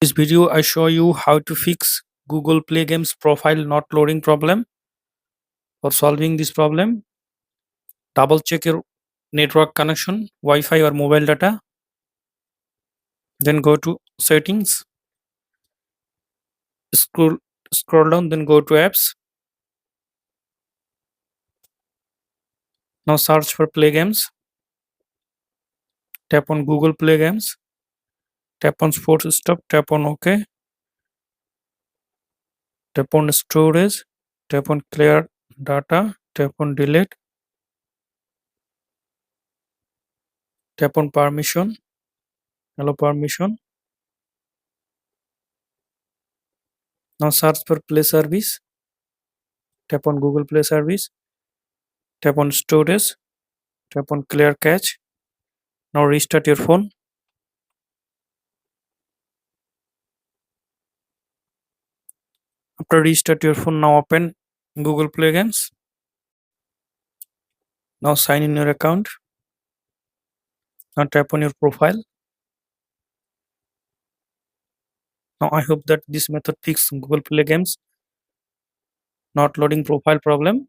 This video I show you how to fix Google Play Games profile not loading problem. For solving this problem, double check your network connection, Wi-Fi or mobile data. Then go to settings, scroll scroll down, then go to apps. Now search for Play Games. Tap on Google Play Games. Tap on Sports Stuff. Tap on OK. Tap on Storage. Tap on Clear Data. Tap on Delete. Tap on Permission. Allow permission. Now search for Play Service. Tap on Google Play Service. Tap on Storage. Tap on Clear Cache. Now restart your phone. After restart your phone, now open Google Play Games. Now sign in your account. Now tap on your profile. Now I hope that this method fixes Google Play Games not loading profile problem.